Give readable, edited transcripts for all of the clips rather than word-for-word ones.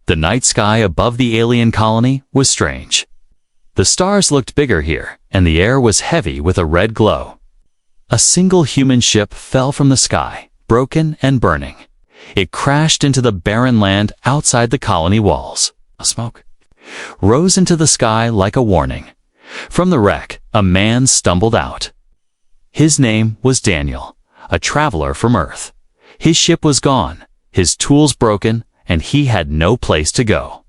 The night sky above the alien colony was strange. The stars looked bigger here, and the air was heavy with a red glow. A single human ship fell from the sky, broken and burning. It crashed into the barren land outside the colony walls. Smoke rose into the sky like a warning. From the wreck, a man stumbled out. His name was Daniel, a traveler from Earth. His ship was gone, his tools broken, and he had no place to go.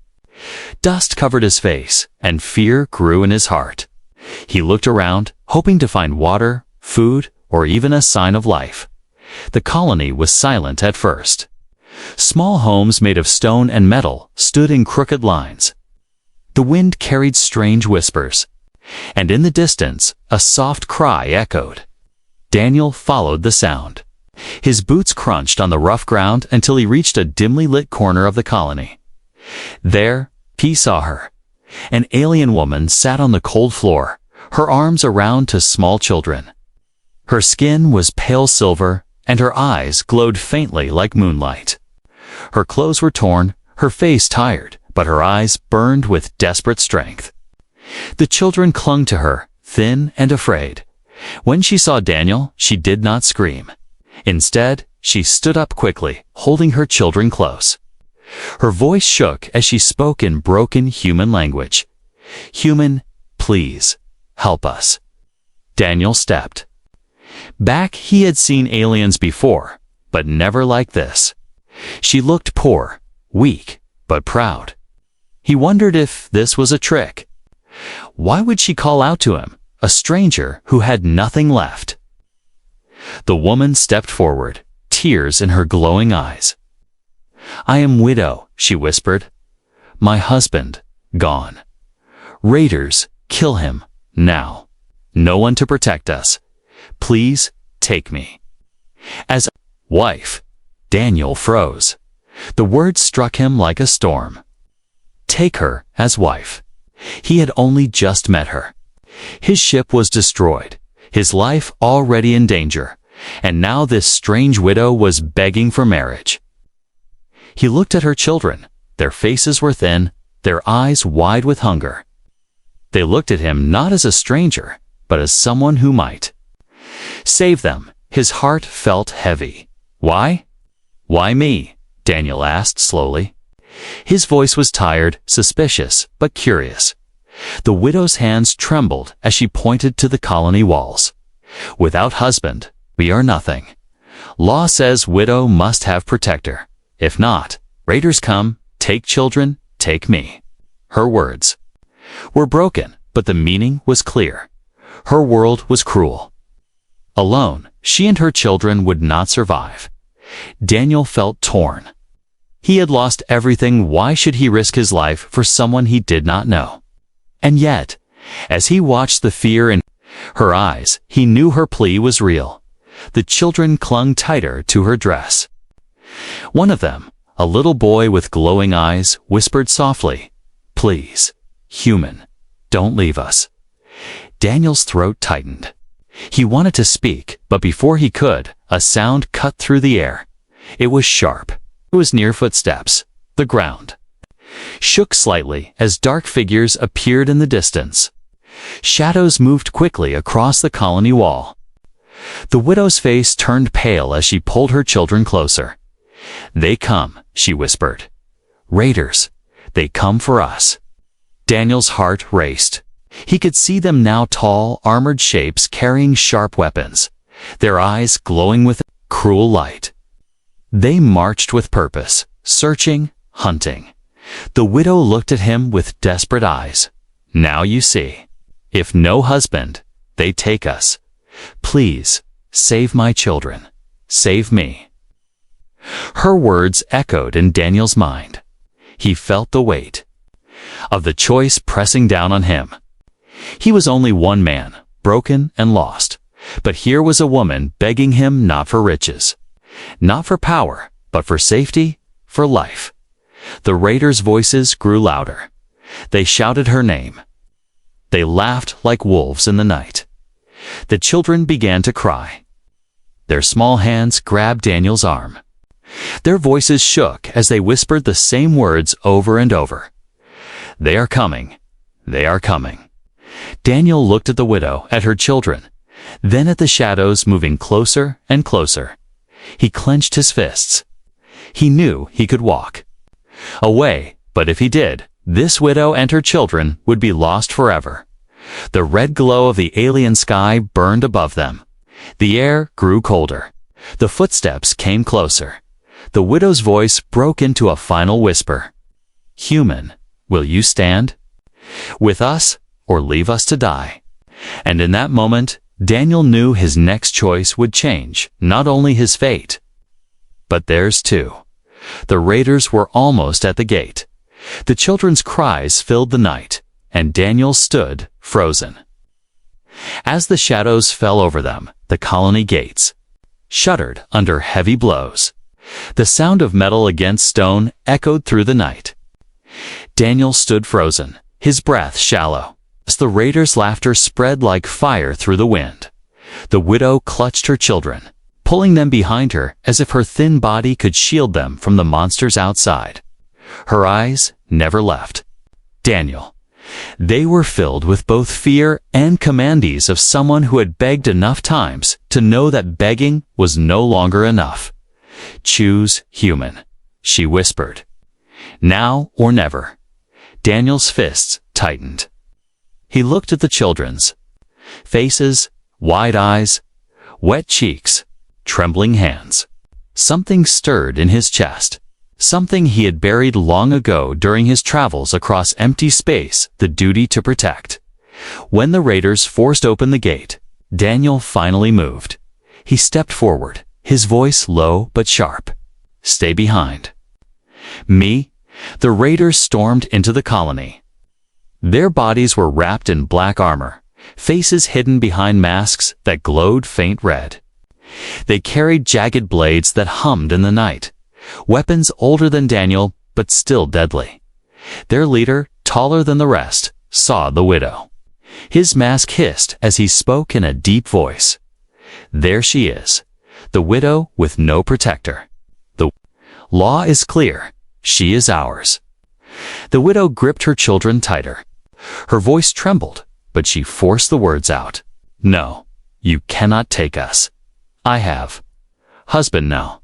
Dust covered his face, and fear grew in his heart. He looked around, hoping to find water, food, or even a sign of life. The colony was silent at first. Small homes made of stone and metal stood in crooked lines. The wind carried strange whispers, and in the distance, a soft cry echoed. Daniel followed the sound. His boots crunched on the rough ground until he reached a dimly lit corner of the colony. There, he saw her. An alien woman sat on the cold floor, her arms around two small children. Her skin was pale silver, and her eyes glowed faintly like moonlight. Her clothes were torn, her face tired, but her eyes burned with desperate strength. The children clung to her, thin and afraid. When she saw Daniel, she did not scream. Instead, she stood up quickly, holding her children close. Her voice shook as she spoke in broken human language. "Human, please, help us." Daniel stepped. Back, he had seen aliens before, but never like this. She looked poor, weak, but proud. He wondered if this was a trick. Why would she call out to him, a stranger who had nothing left? The woman stepped forward, tears in her glowing eyes. "I am widow," she whispered. "My husband, gone. Raiders, kill him, now. No one to protect us. Please, take me." As wife, Daniel froze. The words struck him like a storm. Take her as wife. He had only just met her. His ship was destroyed, his life already in danger, and now this strange widow was begging for marriage. He looked at her children. Their faces were thin, their eyes wide with hunger. They looked at him not as a stranger, but as someone who might save them. His heart felt heavy. Why? "Why me?" Daniel asked slowly. His voice was tired, suspicious, but curious. The widow's hands trembled as she pointed to the colony walls. "Without husband, we are nothing. Law says widow must have protector. If not, raiders come, take children, take me." Her words were broken, but the meaning was clear. Her world was cruel. Alone, she and her children would not survive. Daniel felt torn. He had lost everything. Why should he risk his life for someone he did not know? And yet, as he watched the fear in her eyes, he knew her plea was real. The children clung tighter to her dress. One of them, a little boy with glowing eyes, whispered softly, "Please, human, don't leave us." Daniel's throat tightened. He wanted to speak, but before he could, a sound cut through the air. It was sharp. It was near footsteps. The ground shook slightly as dark figures appeared in the distance. Shadows moved quickly across the colony wall. The widow's face turned pale as she pulled her children closer. "They come," she whispered. "Raiders, they come for us." Daniel's heart raced. He could see them now, tall, armored shapes carrying sharp weapons, their eyes glowing with cruel light. They marched with purpose, searching, hunting. The widow looked at him with desperate eyes. "Now you see. If no husband, they take us. Please, save my children. Save me." Her words echoed in Daniel's mind. He felt the weight of the choice pressing down on him. He was only one man, broken and lost. But here was a woman begging him not for riches, not for power, but for safety, for life. The raiders' voices grew louder. They shouted her name. They laughed like wolves in the night. The children began to cry. Their small hands grabbed Daniel's arm. Their voices shook as they whispered the same words over and over. "They are coming. They are coming." Daniel looked at the widow, at her children, then at the shadows moving closer and closer. He clenched his fists. He knew he could walk away, but if he did, this widow and her children would be lost forever. The red glow of the alien sky burned above them. The air grew colder. The footsteps came closer. The widow's voice broke into a final whisper. "Human, will you stand with us or leave us to die?" And in that moment, Daniel knew his next choice would change not only his fate, but theirs too. The raiders were almost at the gate. The children's cries filled the night, and Daniel stood frozen. As the shadows fell over them, the colony gates shuddered under heavy blows. The sound of metal against stone echoed through the night. Daniel stood frozen, his breath shallow, as the raiders' laughter spread like fire through the wind. The widow clutched her children, pulling them behind her as if her thin body could shield them from the monsters outside. Her eyes never left Daniel. They were filled with both fear and commands of someone who had begged enough times to know that begging was no longer enough. "Choose human," she whispered. "Now or never." Daniel's fists tightened. He looked at the children's faces, wide eyes, wet cheeks, trembling hands. Something stirred in his chest. Something he had buried long ago during his travels across empty space, the duty to protect. When the raiders forced open the gate, Daniel finally moved. He stepped forward, his voice low but sharp. "Stay behind." "Me?" The raiders stormed into the colony. Their bodies were wrapped in black armor, faces hidden behind masks that glowed faint red. They carried jagged blades that hummed in the night. Weapons older than Daniel, but still deadly. Their leader, taller than the rest, saw the widow. His mask hissed as he spoke in a deep voice. "There she is, the widow with no protector. The law is clear. She is ours." The widow gripped her children tighter. Her voice trembled, but she forced the words out. "No, you cannot take us. I have husband now."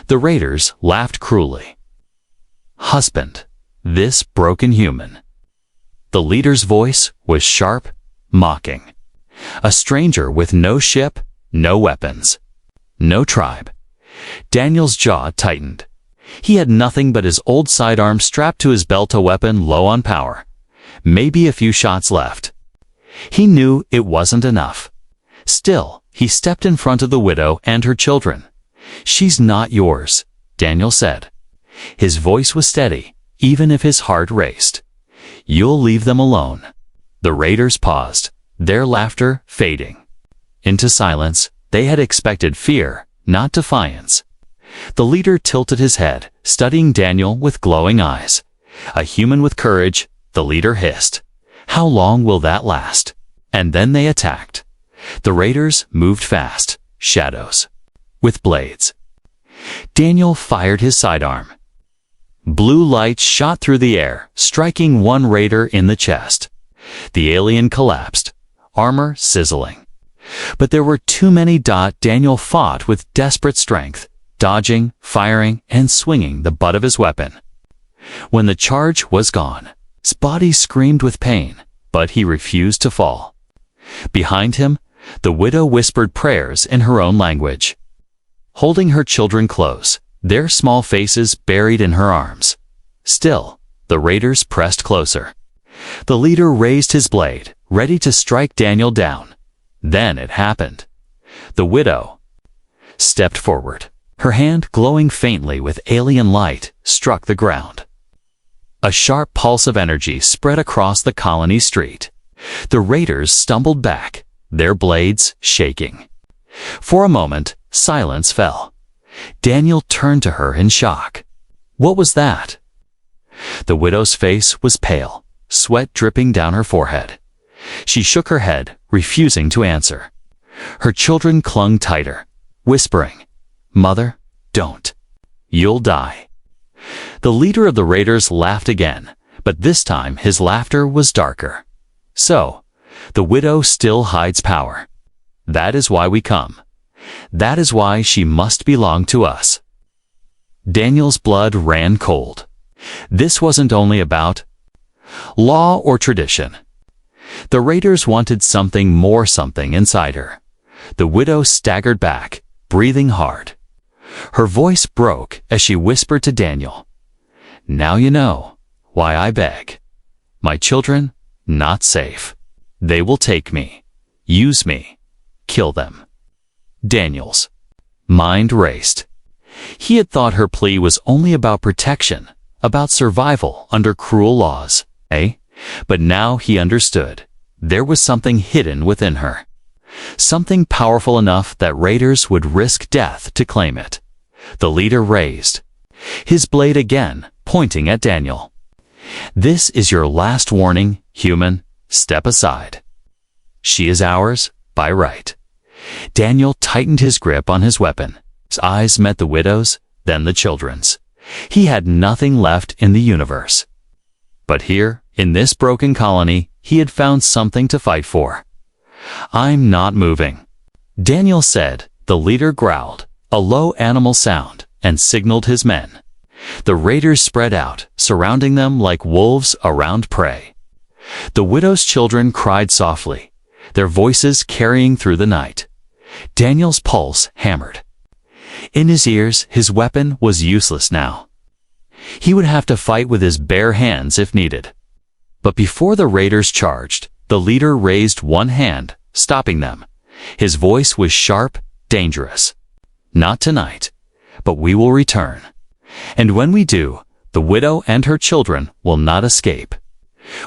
The raiders laughed cruelly. "Husband, this broken human." The leader's voice was sharp, mocking. "A stranger with no ship, no weapons, no tribe." Daniel's jaw tightened. He had nothing but his old sidearm strapped to his belt, a weapon low on power. Maybe a few shots left. He knew it wasn't enough. Still, he stepped in front of the widow and her children. "She's not yours," Daniel said. His voice was steady, even if his heart raced. "You'll leave them alone." The raiders paused, their laughter fading into silence. They had expected fear, not defiance. The leader tilted his head, studying Daniel with glowing eyes. "A human with courage," the leader hissed. "How long will that last?" And then they attacked. The raiders moved fast, shadows with blades. Daniel fired his sidearm. Blue light shot through the air, striking one raider in the chest. The alien collapsed, armor sizzling. But there were too many. Daniel fought with desperate strength, dodging, firing, and swinging the butt of his weapon. When the charge was gone, his body screamed with pain, but he refused to fall. Behind him, the widow whispered prayers in her own language, holding her children close, their small faces buried in her arms. Still, the raiders pressed closer. The leader raised his blade, ready to strike Daniel down. Then it happened. The widow stepped forward. Her hand, glowing faintly with alien light, struck the ground. A sharp pulse of energy spread across the colony street. The raiders stumbled back, their blades shaking. For a moment, silence fell. Daniel turned to her in shock. What was that? The widow's face was pale, sweat dripping down her forehead. She shook her head, refusing to answer. Her children clung tighter, whispering, "Mother, don't." You'll die." The leader of the raiders laughed again, but this time his laughter was darker. "So, the widow still hides power. That is why we come. That is why she must belong to us." Daniel's blood ran cold. This wasn't only about law or tradition. The raiders wanted something more, something inside her. The widow staggered back, breathing hard. Her voice broke as she whispered to Daniel, "Now you know why I beg. My children, not safe. They will take me, use me, kill them." Daniel's mind raced. He had thought her plea was only about protection, about survival under cruel laws, But now he understood. There was something hidden within her. Something powerful enough that raiders would risk death to claim it. The leader raised his blade again, pointing at Daniel. "This is your last warning, human. Step aside. She is ours by right." Daniel tightened his grip on his weapon. His eyes met the widow's, then the children's. He had nothing left in the universe. But here, in this broken colony, he had found something to fight for. "I'm not moving," Daniel said. The leader growled, a low animal sound, and signaled his men. The raiders spread out, surrounding them like wolves around prey. The widow's children cried softly, their voices carrying through the night. Daniel's pulse hammered. In his ears, his weapon was useless now. He would have to fight with his bare hands if needed. But before the raiders charged, the leader raised one hand, stopping them. His voice was sharp, dangerous. "Not tonight, but we will return. And when we do, the widow and her children will not escape."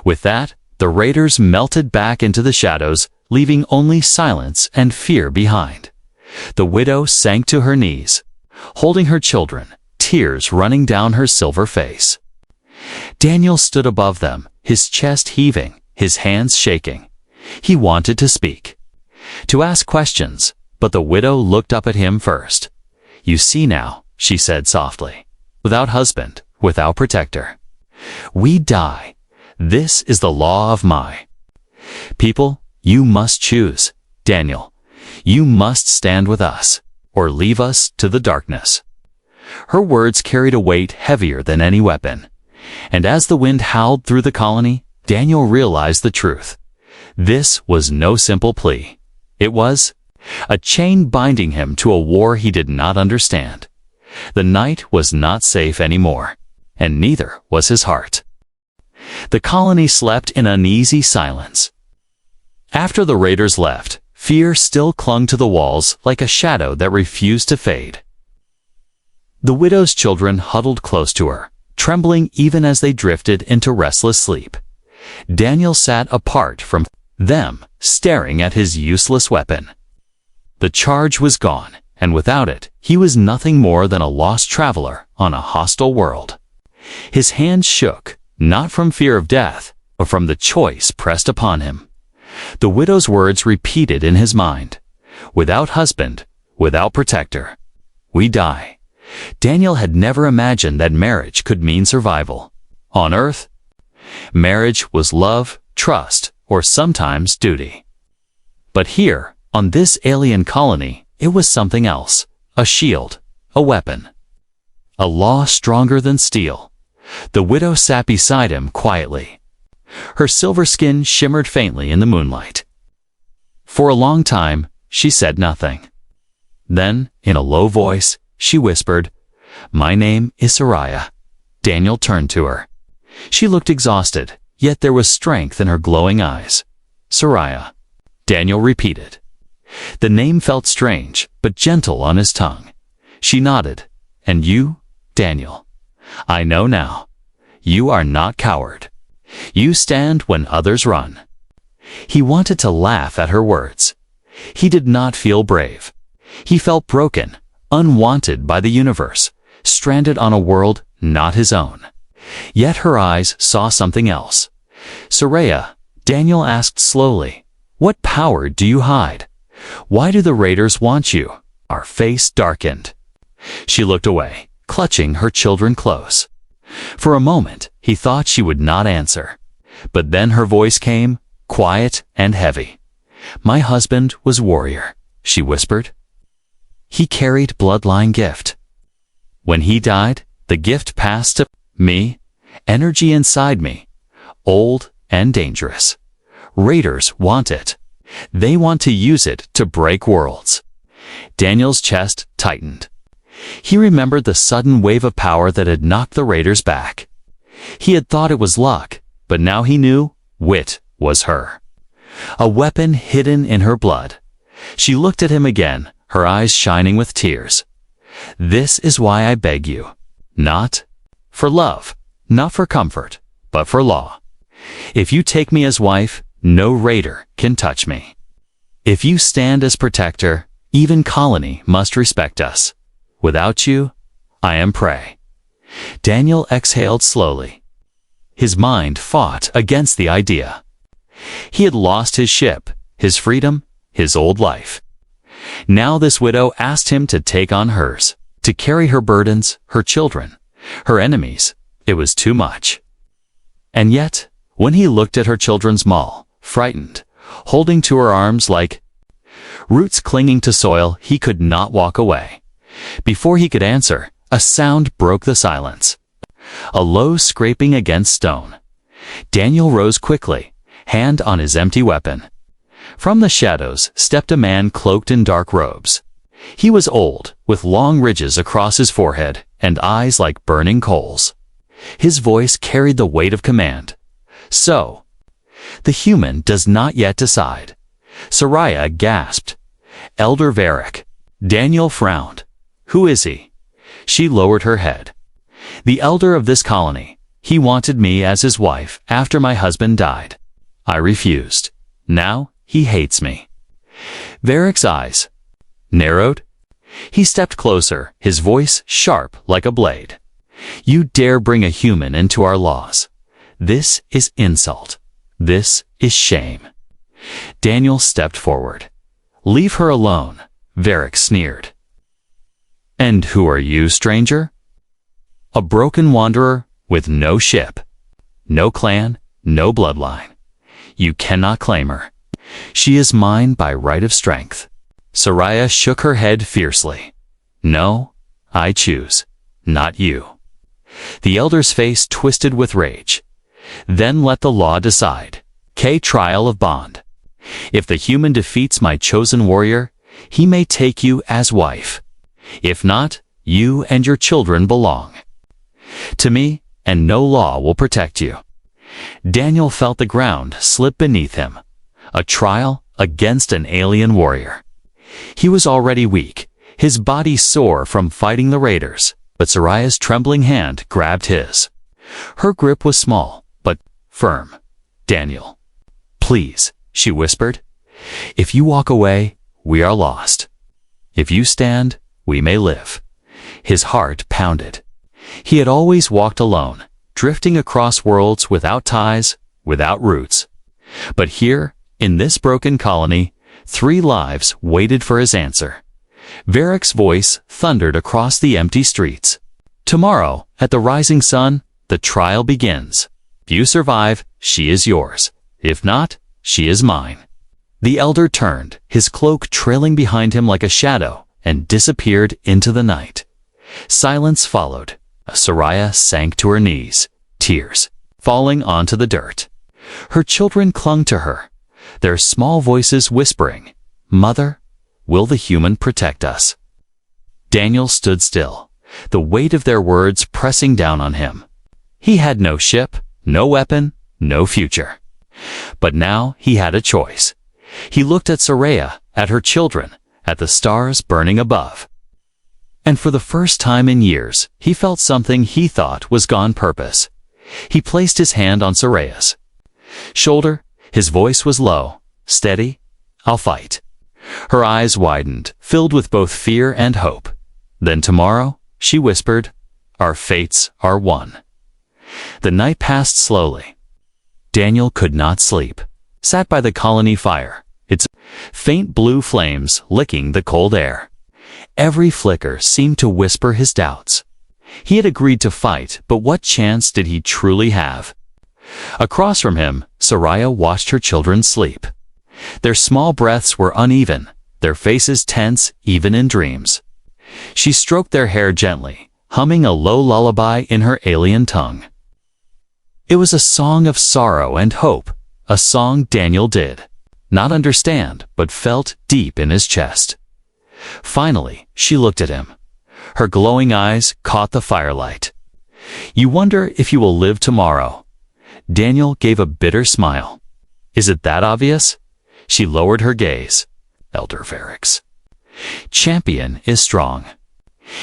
With that, the raiders melted back into the shadows, leaving only silence and fear behind. The widow sank to her knees, holding her children, tears running down her silver face. Daniel stood above them, his chest heaving, his hands shaking. He wanted to speak, to ask questions, but the widow looked up at him first. "You see now," she said softly, "without husband, without protector, we die. This is the law of my people. You must choose, Daniel. You must stand with us, or leave us to the darkness." Her words carried a weight heavier than any weapon. And as the wind howled through the colony, Daniel realized the truth. This was no simple plea. It was a chain binding him to a war he did not understand. The night was not safe anymore, and neither was his heart. The colony slept in uneasy silence. After the raiders left, fear still clung to the walls like a shadow that refused to fade. The widow's children huddled close to her, trembling even as they drifted into restless sleep. Daniel sat apart from them, staring at his useless weapon. The charge was gone, and without it, he was nothing more than a lost traveler on a hostile world. His hands shook, not from fear of death, but from the choice pressed upon him. The widow's words repeated in his mind. "Without husband, without protector, we die." Daniel had never imagined that marriage could mean survival. On Earth, marriage was love, trust, or sometimes duty. But here, on this alien colony, it was something else. A shield, a weapon, a law stronger than steel. The widow sat beside him quietly. Her silver skin shimmered faintly in the moonlight. For a long time, she said nothing. Then, in a low voice, she whispered, "My name is Soraya." Daniel turned to her. She looked exhausted, yet there was strength in her glowing eyes. "Soraya," Daniel repeated. The name felt strange, but gentle on his tongue. She nodded. "And you, Daniel? I know now. You are not coward. You stand when others run." He wanted to laugh at her words. He did not feel brave. He felt broken, unwanted by the universe, stranded on a world not his own. Yet her eyes saw something else. "Soraya," Daniel asked slowly, "what power do you hide? Why do the raiders want you?" Her face darkened. She looked away, clutching her children close. For a moment, he thought she would not answer. But then her voice came, quiet and heavy. "My husband was warrior," she whispered. "He carried bloodline gift. When he died, the gift passed to me, energy inside me, old and dangerous. Raiders want it. They want to use it to break worlds." Daniel's chest tightened. He remembered the sudden wave of power that had knocked the raiders back. He had thought it was luck, but now he knew wit was her. A weapon hidden in her blood. She looked at him again, her eyes shining with tears. "This is why I beg you. Not for love, not for comfort, but for law. If you take me as wife, no raider can touch me. If you stand as protector, even colony must respect us. Without you, I am prey." Daniel exhaled slowly. His mind fought against the idea. He had lost his ship, his freedom, his old life. Now this widow asked him to take on hers, to carry her burdens, her children, her enemies. It was too much. And yet, when he looked at her children's maul, frightened, holding to her arms like roots clinging to soil, he could not walk away. Before he could answer, a sound broke the silence. A low scraping against stone. Daniel rose quickly, hand on his empty weapon. From the shadows stepped a man cloaked in dark robes. He was old, with long ridges across his forehead and eyes like burning coals. His voice carried the weight of command. "So, the human does not yet decide." Soraya gasped. "Elder Varric." Daniel frowned. "Who is he?" She lowered her head. "The elder of this colony. He wanted me as his wife after my husband died. I refused. Now he hates me." Varric's eyes narrowed. He stepped closer, his voice sharp like a blade. "You dare bring a human into our laws. This is insult. This is shame." Daniel stepped forward. "Leave her alone," Varric sneered. "And who are you, stranger?" "A broken wanderer with no ship, no clan, no bloodline. You cannot claim her. She is mine by right of strength." Soraya shook her head fiercely. "No, I choose, not you." The elder's face twisted with rage. "Then let the law decide. Trial of bond. If the human defeats my chosen warrior, he may take you as wife. If not, you and your children belong to me, and no law will protect you." Daniel felt the ground slip beneath him. A trial against an alien warrior. He was already weak, his body sore from fighting the raiders, but Soraya's trembling hand grabbed his. Her grip was small, but firm. "Daniel, please," she whispered. "If you walk away, we are lost. If you stand, we may live." His heart pounded. He had always walked alone, drifting across worlds without ties, without roots. But here, in this broken colony, 3 lives waited for his answer. Varric's voice thundered across the empty streets. "Tomorrow, at the rising sun, the trial begins. If you survive, she is yours. If not, she is mine." The elder turned, his cloak trailing behind him like a shadow, and disappeared into the night. Silence followed. Soraya sank to her knees, tears falling onto the dirt. Her children clung to her, their small voices whispering, "Mother, will the human protect us?" Daniel stood still, the weight of their words pressing down on him. He had no ship, no weapon, no future. But now he had a choice. He looked at Soraya, at her children, at the stars burning above. And for the first time in years, he felt something he thought was gone purpose. He placed his hand on Soraya's shoulder. His voice was low, steady. "I'll fight." Her eyes widened, filled with both fear and hope. "Then tomorrow," she whispered, "our fates are one." The night passed slowly. Daniel could not sleep, sat by the colony fire, its faint blue flames licking the cold air. Every flicker seemed to whisper his doubts. He had agreed to fight, but what chance did he truly have? Across from him, Soraya watched her children sleep. Their small breaths were uneven, their faces tense even in dreams. She stroked their hair gently, humming a low lullaby in her alien tongue. It was a song of sorrow and hope, a song Daniel did not understand but felt deep in his chest. Finally, she looked at him. Her glowing eyes caught the firelight. "You wonder if you will live tomorrow." Daniel gave a bitter smile. "Is it that obvious?" She lowered her gaze. Elder Varix. Champion is strong.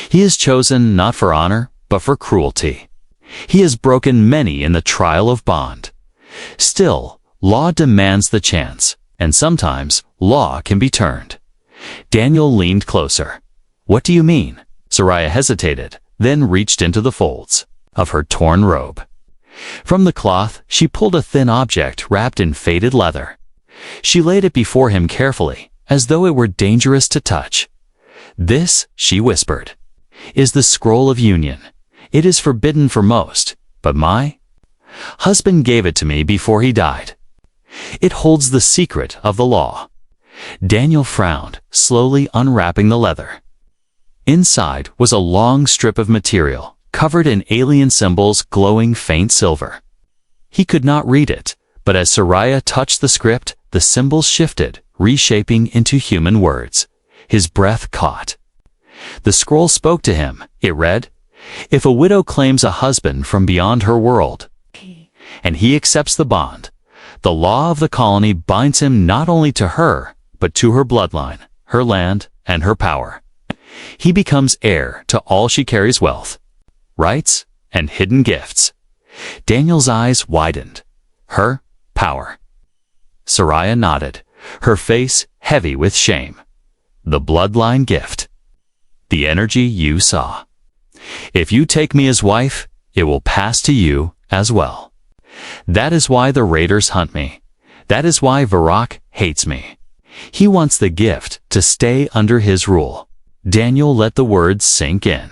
He is chosen not for honor, but for cruelty. He has broken many in the trial of bond. Still, law demands the chance, and sometimes law can be turned. Daniel leaned closer. "What do you mean?" Soraya hesitated, then reached into the folds of her torn robe. From the cloth, she pulled a thin object wrapped in faded leather. She laid it before him carefully, as though it were dangerous to touch. "This," she whispered, "is the scroll of union. It is forbidden for most, but my husband gave it to me before he died. It holds the secret of the law." Daniel frowned, slowly unwrapping the leather. Inside was a long strip of material, covered in alien symbols glowing faint silver. He could not read it, but as Soraya touched the script, the symbols shifted, reshaping into human words. His breath caught. The scroll spoke to him. It read, "If a widow claims a husband from beyond her world, and he accepts the bond, the law of the colony binds him not only to her, but to her bloodline, her land, and her power. He becomes heir to all she carries: wealth, rights, and hidden gifts." Daniel's eyes widened. Her power. Soraya nodded, her face heavy with shame. "The bloodline gift. The energy you saw. If you take me as wife, it will pass to you as well. That is why the raiders hunt me. That is why Varrock hates me. He wants the gift to stay under his rule." Daniel let the words sink in.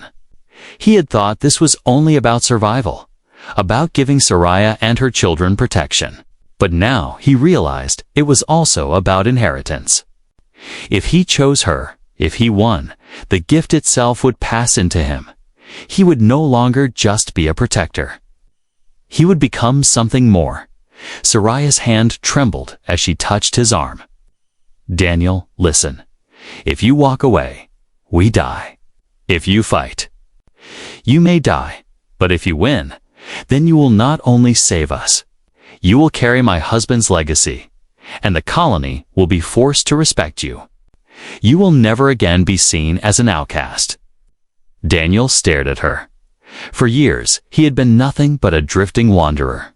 He had thought this was only about survival, about giving Soraya and her children protection. But now he realized it was also about inheritance. If he chose her, if he won, the gift itself would pass into him. He would no longer just be a protector. He would become something more. Soraya's hand trembled as she touched his arm. "Daniel, listen. If you walk away, we die. If you fight, you may die. But if you win, then you will not only save us. You will carry my husband's legacy, and the colony will be forced to respect you. You will never again be seen as an outcast." Daniel stared at her. For years, he had been nothing but a drifting wanderer.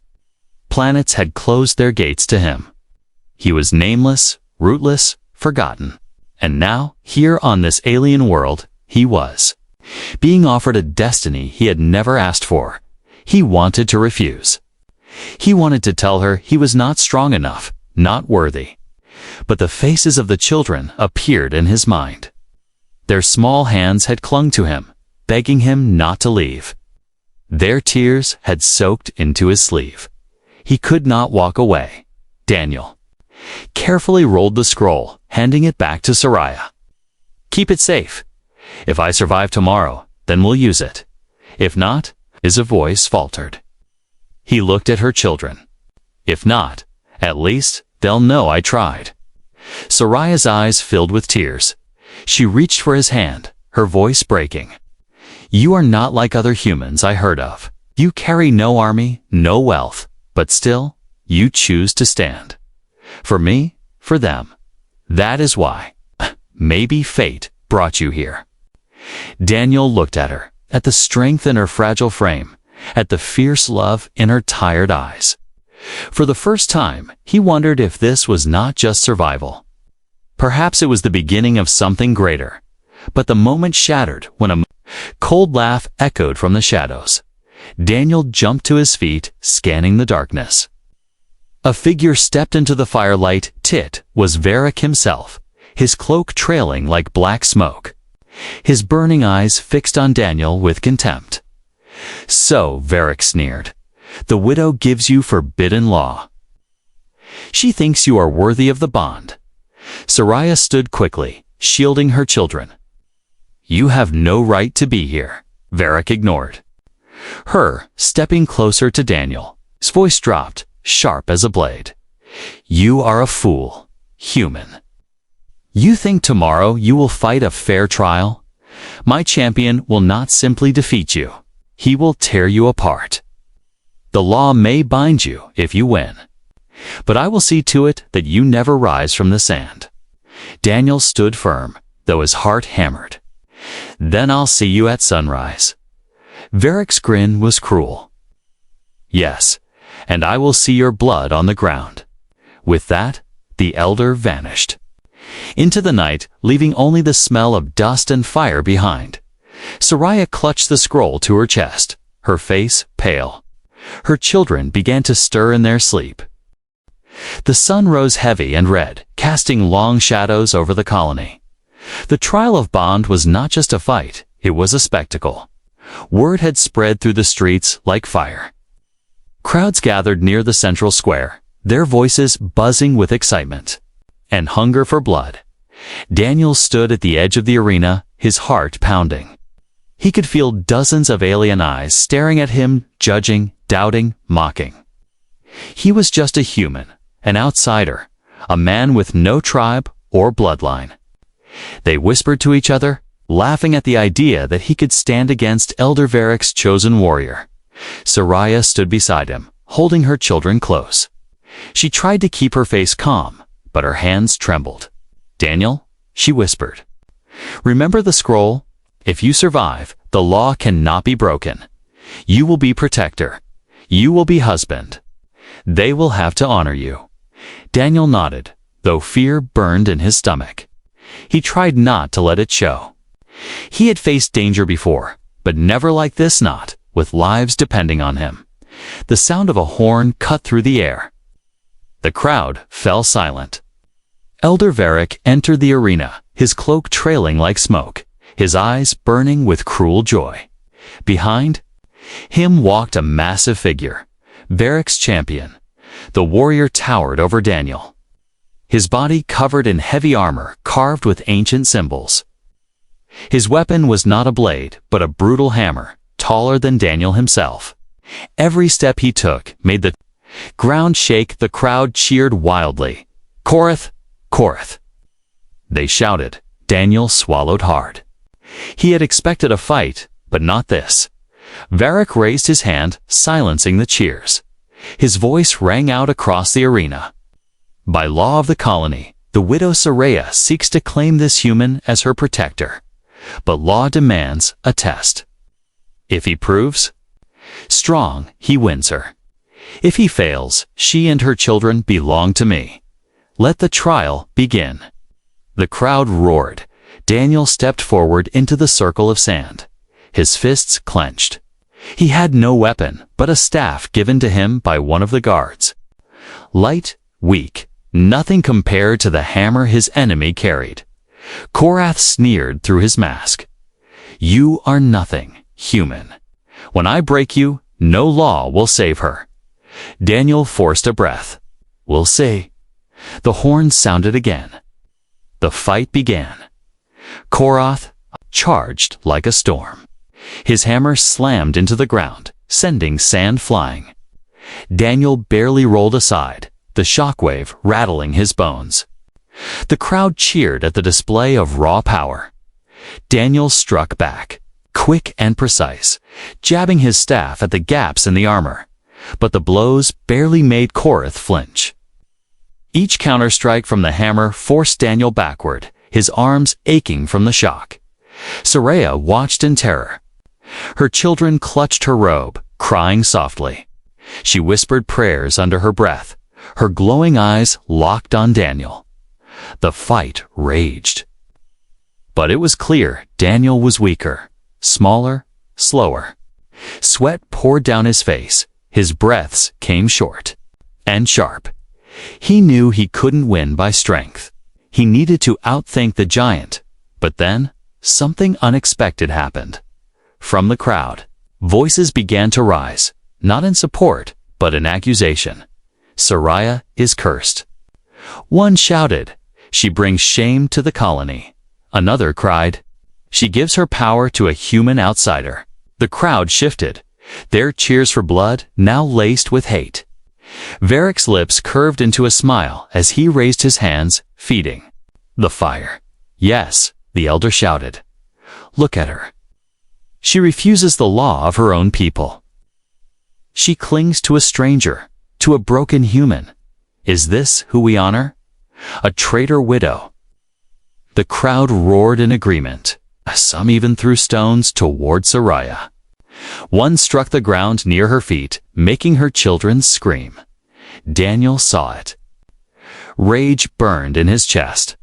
Planets had closed their gates to him. He was nameless, rootless, forgotten. And now, here on this alien world, he was being offered a destiny he had never asked for. He wanted to refuse. He wanted to tell her he was not strong enough, not worthy. But the faces of the children appeared in his mind. Their small hands had clung to him, begging him not to leave. Their tears had soaked into his sleeve. He could not walk away. Daniel carefully rolled the scroll, handing it back to Soraya. "Keep it safe. If I survive tomorrow, then we'll use it. If not," his voice faltered. He looked at her children. "If not, at least they'll know I tried." Soraya's eyes filled with tears. She reached for his hand, her voice breaking. "You are not like other humans I heard of. You carry no army, no wealth, but still, you choose to stand. For me, for them. That is why. Maybe fate brought you here." Daniel looked at her, at the strength in her fragile frame, at the fierce love in her tired eyes. For the first time, he wondered if this was not just survival. Perhaps it was the beginning of something greater. But the moment shattered when a cold laugh echoed from the shadows. Daniel jumped to his feet, scanning the darkness. A figure stepped into the firelight. It was Varrock himself, his cloak trailing like black smoke. His burning eyes fixed on Daniel with contempt. So, Varric sneered, the widow gives you forbidden law. She thinks you are worthy of the bond. Soraya stood quickly, shielding her children. You have no right to be here, Varric ignored. Her, stepping closer to Daniel, his voice dropped, sharp as a blade. You are a fool, human. You think tomorrow you will fight a fair trial? My champion will not simply defeat you. He will tear you apart. The law may bind you if you win, but I will see to it that you never rise from the sand. Daniel stood firm, though his heart hammered. Then I'll see you at sunrise. Varric's grin was cruel. Yes, and I will see your blood on the ground. With that, the elder vanished into the night, leaving only the smell of dust and fire behind. Soraya clutched the scroll to her chest, her face pale. Her children began to stir in their sleep. The sun rose heavy and red, casting long shadows over the colony. The trial of Bond was not just a fight, it was a spectacle. Word had spread through the streets like fire. Crowds gathered near the central square, their voices buzzing with excitement and hunger for blood. Daniel stood at the edge of the arena, his heart pounding. He could feel dozens of alien eyes staring at him, judging, doubting, mocking. He was just a human, an outsider, a man with no tribe or bloodline. They whispered to each other, laughing at the idea that he could stand against Elder Varric's chosen warrior. Soraya stood beside him, holding her children close. She tried to keep her face calm, but her hands trembled. Daniel, she whispered, remember the scroll? If you survive, the law cannot be broken. You will be protector. You will be husband. They will have to honor you. Daniel nodded, though fear burned in his stomach. He tried not to let it show. He had faced danger before, but never like this, not with lives depending on him. The sound of a horn cut through the air. The crowd fell silent. Elder Varric entered the arena, his cloak trailing like smoke, his eyes burning with cruel joy. Behind him walked a massive figure, Varric's champion. The warrior towered over Daniel, his body covered in heavy armor carved with ancient symbols. His weapon was not a blade, but a brutal hammer, taller than Daniel himself. Every step he took made the ground shake. The crowd cheered wildly. Korath! Korath! They shouted. Daniel swallowed hard. He had expected a fight, but not this. Varric raised his hand, silencing the cheers. His voice rang out across the arena. By law of the colony, the widow Soraya seeks to claim this human as her protector. But law demands a test. If he proves strong, he wins her. If he fails, she and her children belong to me. Let the trial begin. The crowd roared. Daniel stepped forward into the circle of sand, his fists clenched. He had no weapon but a staff given to him by one of the guards. Light, weak, nothing compared to the hammer his enemy carried. Korath sneered through his mask. You are nothing, human. When I break you, no law will save her. Daniel forced a breath. We'll see. The horn sounded again. The fight began. Korath charged like a storm. His hammer slammed into the ground, sending sand flying. Daniel barely rolled aside, the shockwave rattling his bones. The crowd cheered at the display of raw power. Daniel struck back, quick and precise, jabbing his staff at the gaps in the armor. But the blows barely made Korath flinch. Each counterstrike from the hammer forced Daniel backward, his arms aching from the shock. Soraya watched in terror. Her children clutched her robe, crying softly. She whispered prayers under her breath, her glowing eyes locked on Daniel. The fight raged. But it was clear Daniel was weaker, smaller, slower. Sweat poured down his face, his breaths came short and sharp. He knew he couldn't win by strength. He needed to outthink the giant. But then, something unexpected happened. From the crowd, Voices began to rise, not in support, but in accusation. Soraya is cursed. One shouted, "She brings shame to the colony." Another cried, "She gives her power to a human outsider." The crowd shifted, their cheers for blood now laced with hate. Varric's lips curved into a smile as he raised his hands, feeding the fire. "Yes," the elder shouted. "Look at her. She refuses the law of her own people. She clings to a stranger, to a broken human. Is this who we honor? A traitor widow." The crowd roared in agreement. Some even threw stones toward Soraya. One struck the ground near her feet, making her children scream. Daniel saw it. Rage burned in his chest.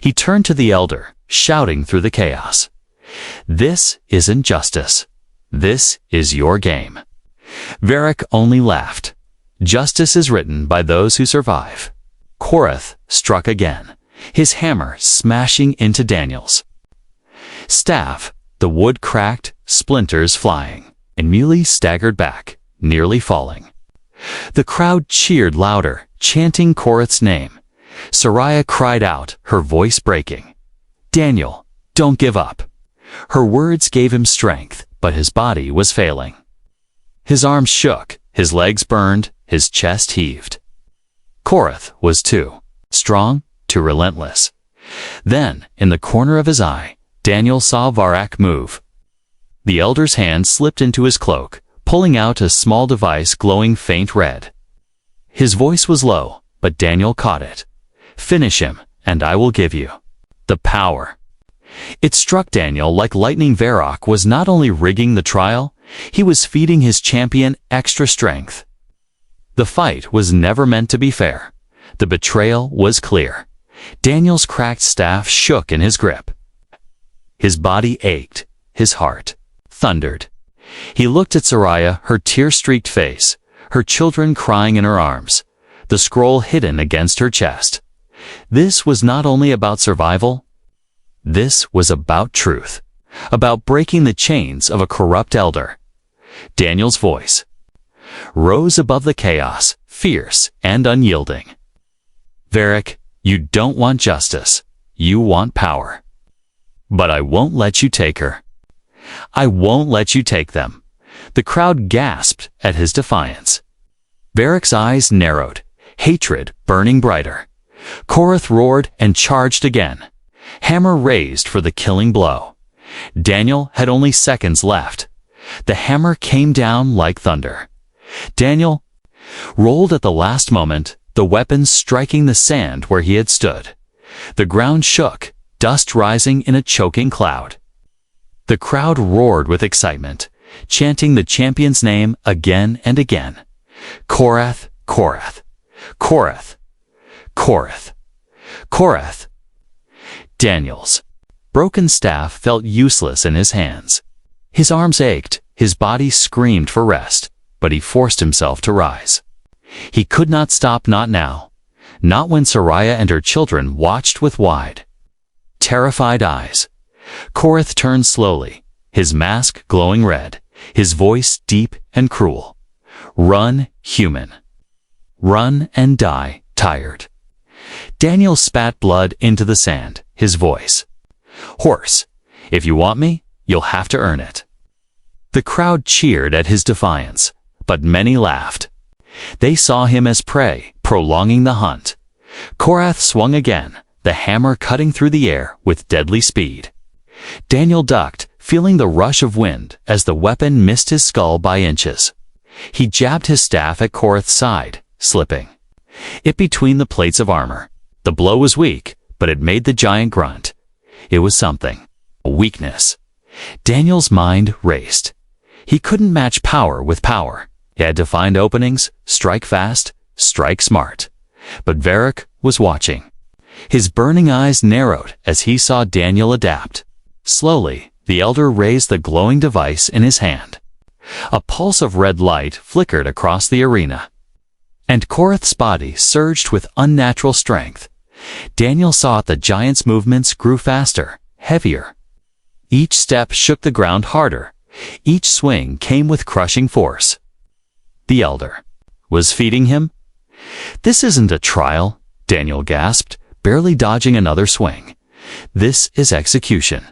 He turned to the elder, shouting through the chaos, "This isn't justice. This is your game." Varric only laughed. Justice is written by those who survive. Korath struck again, his hammer smashing into Daniel's staff. The wood cracked, splinters flying, and Muley staggered back, nearly falling. The crowd cheered louder, chanting Korath's name. Soraya cried out, her voice breaking, "Daniel, don't give up." Her words gave him strength, but his body was failing. His arms shook, his legs burned, his chest heaved. Korath was too strong, too relentless. Then, in the corner of his eye, Daniel saw Varric move. The elder's hand slipped into his cloak, pulling out a small device glowing faint red. His voice was low, but Daniel caught it. "Finish him, and I will give you the power." It struck Daniel like lightning. Varric was not only rigging the trial, he was feeding his champion extra strength. The fight was never meant to be fair. The betrayal was clear. Daniel's cracked staff shook in his grip. His body ached, his heart thundered. He looked at Soraya, her tear-streaked face, her children crying in her arms, the scroll hidden against her chest. This was not only about survival. This was about truth, about breaking the chains of a corrupt elder. Daniel's voice rose above the chaos, fierce and unyielding. "Varric, you don't want justice. You want power. But I won't let you take her. I won't let you take them." The crowd gasped at his defiance. Varric's eyes narrowed, hatred burning brighter. Korath roared and charged again, hammer raised for the killing blow. Daniel had only seconds left. The hammer came down like thunder. Daniel rolled at the last moment, the weapon striking the sand where he had stood. The ground shook, dust rising in a choking cloud. The crowd roared with excitement, chanting the champion's name again and again. "Korath, Korath, Korath, Korath, Korath." Daniel's broken staff felt useless in his hands. His arms ached, his body screamed for rest, but he forced himself to rise. He could not stop, not now, not when Soraya and her children watched with wide, terrified eyes. Korath turned slowly, his mask glowing red, his voice deep and cruel. "Run, human. Run and die, tired." Daniel spat blood into the sand, his voice hoarse. "If you want me, you'll have to earn it." The crowd cheered at his defiance, but many laughed. They saw him as prey, prolonging the hunt. Korath swung again, the hammer cutting through the air with deadly speed. Daniel ducked, feeling the rush of wind as the weapon missed his skull by inches. He jabbed his staff at Korath's side, slipping it between the plates of armor. The blow was weak, but it made the giant grunt. It was something, a weakness. Daniel's mind raced. He couldn't match power with power. He had to find openings, strike fast, strike smart. But Varric was watching. His burning eyes narrowed as he saw Daniel adapt. Slowly, the elder raised the glowing device in his hand. A pulse of red light flickered across the arena, and Korath's body surged with unnatural strength. Daniel saw the giant's movements grew faster, heavier. Each step shook the ground harder, Each swing came with crushing force. The elder was feeding him. "This isn't a trial," Daniel gasped, barely dodging another swing. "This is execution."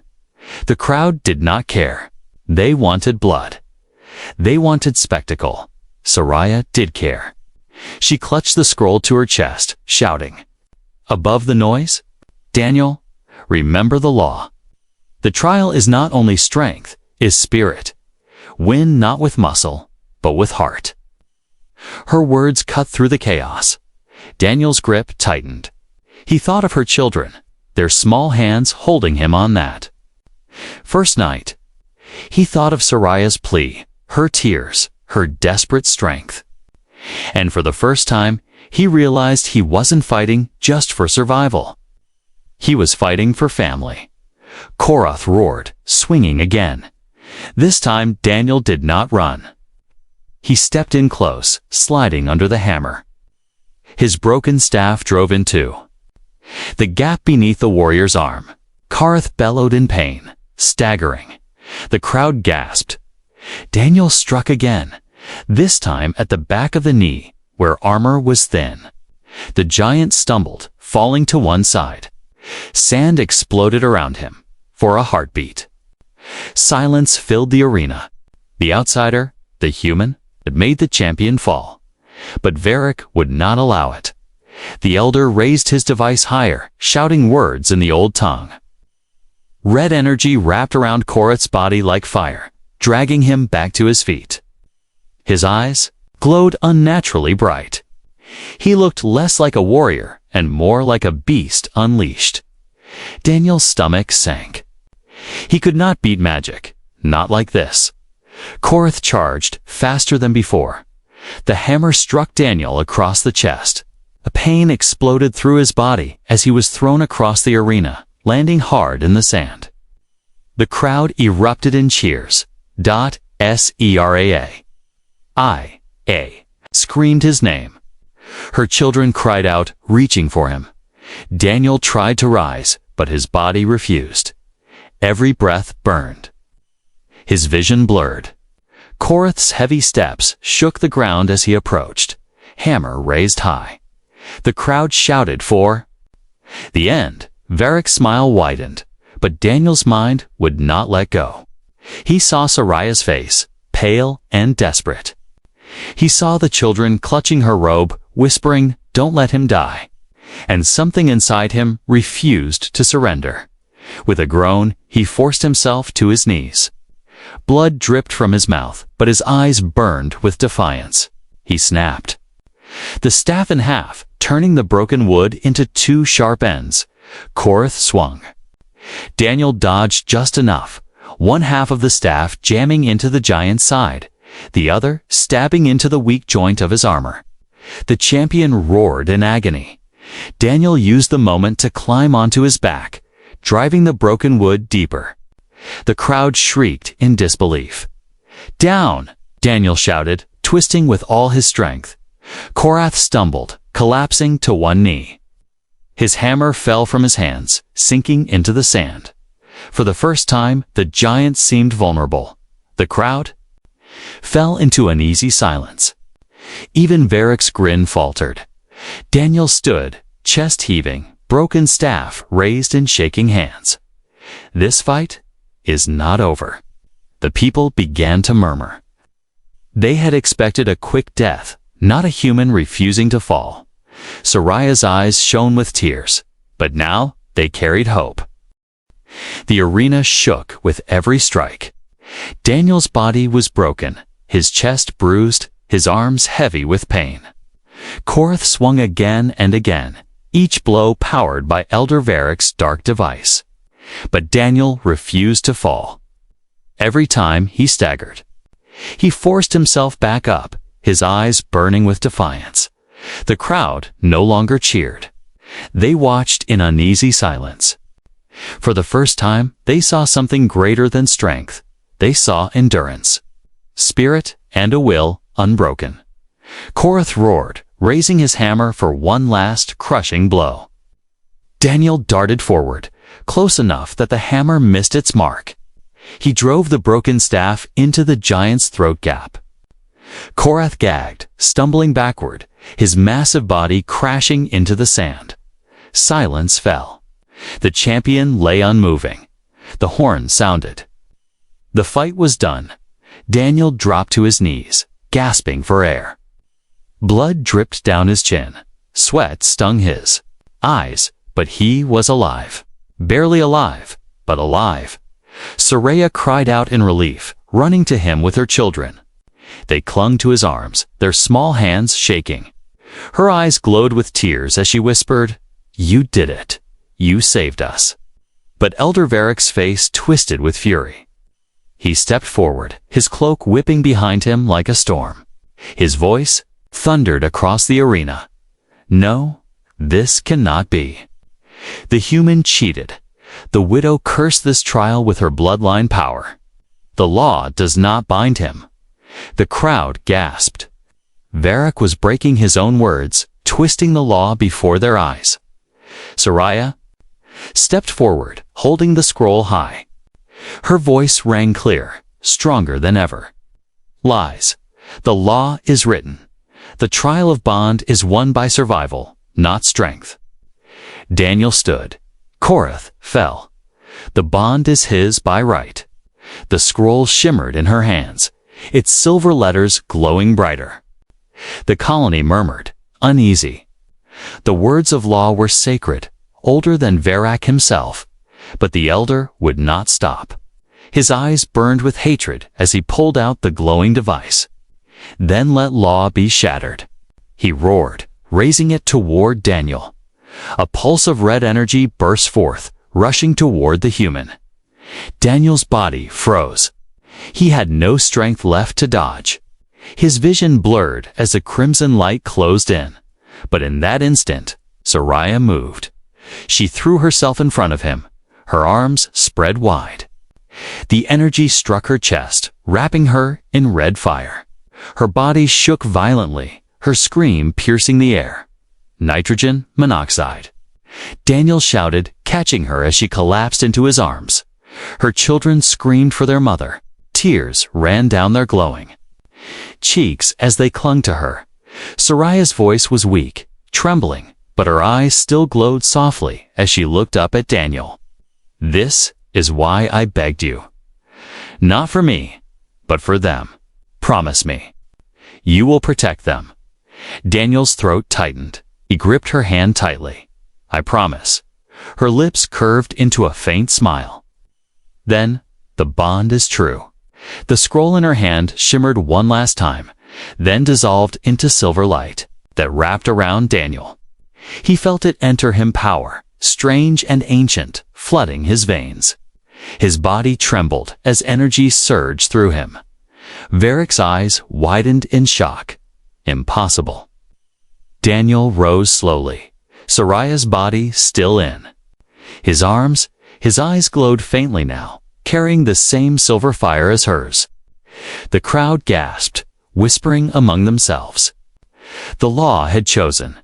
The crowd did not care. They wanted blood. They wanted spectacle. Soraya did care. She clutched the scroll to her chest, shouting. Above the noise, "Daniel, remember the law. The trial is not only strength, is spirit. Win not with muscle, but with heart." Her words cut through the chaos. Daniel's grip tightened. He thought of her children, their small hands holding him on that first night. He thought of Soraya's plea, her tears, her desperate strength. And for the first time, he realized he wasn't fighting just for survival. He was fighting for family. Korath roared, swinging again. This time, Daniel did not run. He stepped in close, sliding under the hammer. His broken staff drove in two. The gap beneath the warrior's arm. Korath bellowed in pain, staggering. The crowd gasped. Daniel struck again, this time at the back of the knee, where armor was thin. The giant stumbled, falling to one side. Sand exploded around him, for a heartbeat. Silence filled the arena. The outsider, the human, had made the champion fall. But Varric would not allow it. The elder raised his device higher, shouting words in the old tongue. Red energy wrapped around Korath's body like fire, dragging him back to his feet. His eyes glowed unnaturally bright. He looked less like a warrior and more like a beast unleashed. Daniel's stomach sank. He could not beat magic, not like this. Korath charged, faster than before. The hammer struck Daniel across the chest. A pain exploded through his body as he was thrown across the arena, landing hard in the sand. The crowd erupted in cheers. Seraa. I.A. screamed his name. Her children cried out, reaching for him. Daniel tried to rise, but his body refused. Every breath burned. His vision blurred. Korath's heavy steps shook the ground as he approached, hammer raised high. The crowd shouted for the end. Varric's smile widened, but Daniel's mind would not let go. He saw Soraya's face, pale and desperate. He saw the children clutching her robe, whispering, "Don't let him die." And something inside him refused to surrender. With a groan, he forced himself to his knees. Blood dripped from his mouth, but his eyes burned with defiance. He snapped the staff in half, turning the broken wood into two sharp ends. Korath swung. Daniel dodged just enough, one half of the staff jamming into the giant's side, the other stabbing into the weak joint of his armor. The champion roared in agony. Daniel used the moment to climb onto his back, driving the broken wood deeper. The crowd shrieked in disbelief. "Down!" Daniel shouted, twisting with all his strength. Korath stumbled, collapsing to one knee. His hammer fell from his hands, sinking into the sand. For the first time, the giant seemed vulnerable. The crowd fell into uneasy silence. Even Varric's grin faltered. Daniel stood, chest heaving, broken staff raised in shaking hands. This fight is not over. The people began to murmur. They had expected a quick death, not a human refusing to fall. Soraya's eyes shone with tears, but now they carried hope. The arena shook with every strike. Daniel's body was broken, his chest bruised, his arms heavy with pain. Korath swung again and again, each blow powered by Elder Varric's dark device. But Daniel refused to fall. Every time he staggered. He forced himself back up, his eyes burning with defiance. The crowd no longer cheered. They watched in uneasy silence. For the first time, they saw something greater than strength. They saw endurance, spirit, and a will unbroken. Korath roared, raising his hammer for one last crushing blow. Daniel darted forward, close enough that the hammer missed its mark. He drove the broken staff into the giant's throat gap. Korath gagged, stumbling backward, his massive body crashing into the sand. Silence fell. The champion lay unmoving. The horn sounded. The fight was done. Daniel dropped to his knees, gasping for air. Blood dripped down his chin. Sweat stung his eyes, but he was alive. Barely alive, but alive. Soraya cried out in relief, running to him with her children. They clung to his arms, their small hands shaking. Her eyes glowed with tears as she whispered, "You did it. You saved us." But Elder Varric's face twisted with fury. He stepped forward, his cloak whipping behind him like a storm. His voice thundered across the arena. "No, this cannot be." The human cheated. The widow cursed this trial with her bloodline power. The law does not bind him. The crowd gasped. Varric was breaking his own words, twisting the law before their eyes. Soraya stepped forward, holding the scroll high. Her voice rang clear, stronger than ever. "Lies. The law is written. The trial of bond is won by survival, not strength." Daniel stood. Korath fell. The bond is his by right. The scroll shimmered in her hands, its silver letters glowing brighter. The colony murmured, uneasy. The words of law were sacred, older than Varric himself, but the elder would not stop. His eyes burned with hatred as he pulled out the glowing device. "Then let law be shattered," he roared, raising it toward Daniel. A pulse of red energy burst forth, rushing toward the human. Daniel's body froze. He had no strength left to dodge. His vision blurred as the crimson light closed in. But in that instant, Soraya moved. She threw herself in front of him, her arms spread wide. The energy struck her chest, wrapping her in red fire. Her body shook violently, her scream piercing the air. "Nitrogen monoxide." Daniel shouted, catching her as she collapsed into his arms. Her children screamed for their mother. Tears ran down their glowing cheeks as they clung to her. Soraya's voice was weak, trembling, but her eyes still glowed softly as she looked up at Daniel. "This is why I begged you. Not for me, but for them. Promise me. You will protect them." Daniel's throat tightened. He gripped her hand tightly. "I promise." Her lips curved into a faint smile. "Then, the bond is true." The scroll in her hand shimmered one last time, then dissolved into silver light that wrapped around Daniel. He felt it enter him, power, strange and ancient, flooding his veins. His body trembled as energy surged through him. Varric's eyes widened in shock. Impossible. Daniel rose slowly, Soraya's body still in. His arms, his eyes glowed faintly now, carrying the same silver fire as hers. The crowd gasped, whispering among themselves. The law had chosen.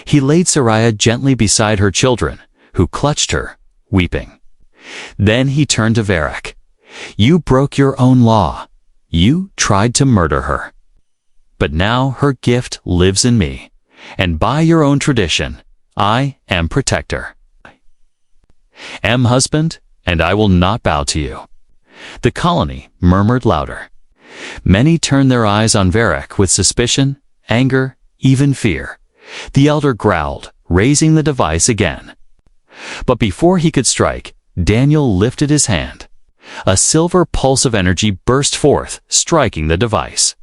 He laid Soraya gently beside her children, who clutched her, weeping. Then he turned to Varric. "You broke your own law. You tried to murder her. But now her gift lives in me, and by your own tradition, I am protector. Am husband, and I will not bow to you." The colony murmured louder. Many turned their eyes on Varric with suspicion, anger, even fear. The elder growled, raising the device again. But before he could strike, Daniel lifted his hand. A silver pulse of energy burst forth, striking the device.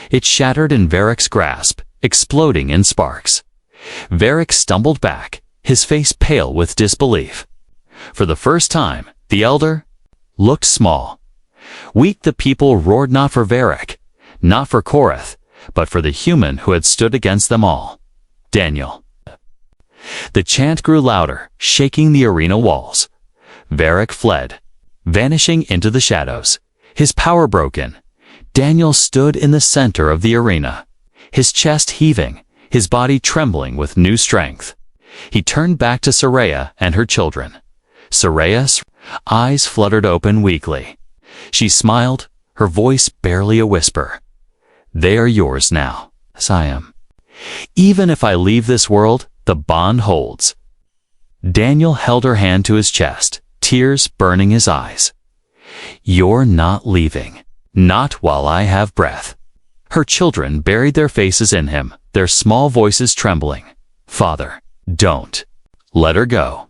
It shattered in Varric's grasp, exploding in sparks. Varric stumbled back, his face pale with disbelief. For the first time, the elder looked small. Weak, the people roared not for Varric, not for Korath, but for the human who had stood against them all. Daniel. The chant grew louder, shaking the arena walls. Varric fled, vanishing into the shadows, his power broken. Daniel stood in the center of the arena, his chest heaving, his body trembling with new strength. He turned back to Soraya and her children. Soraya's eyes fluttered open weakly. She smiled, her voice barely a whisper. "They are yours now, as I am. Even if I leave this world, the bond holds." Daniel held her hand to his chest, tears burning his eyes. "You're not leaving. Not while I have breath." Her children buried their faces in him, their small voices trembling. "Father, don't. Let her go."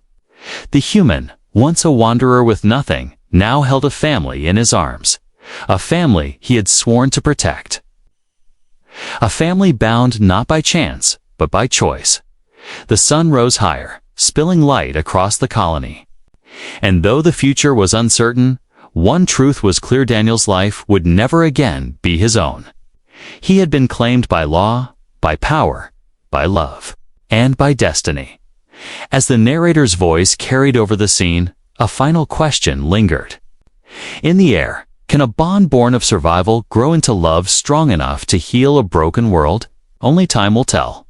The human, once a wanderer with nothing, now held a family in his arms. A family he had sworn to protect. A family bound not by chance, but by choice. The sun rose higher, spilling light across the colony. And though the future was uncertain, one truth was clear: Daniel's life would never again be his own. He had been claimed by law, by power, by love, and by destiny. As the narrator's voice carried over the scene, a final question lingered. In the air, can a bond born of survival grow into love strong enough to heal a broken world? Only time will tell.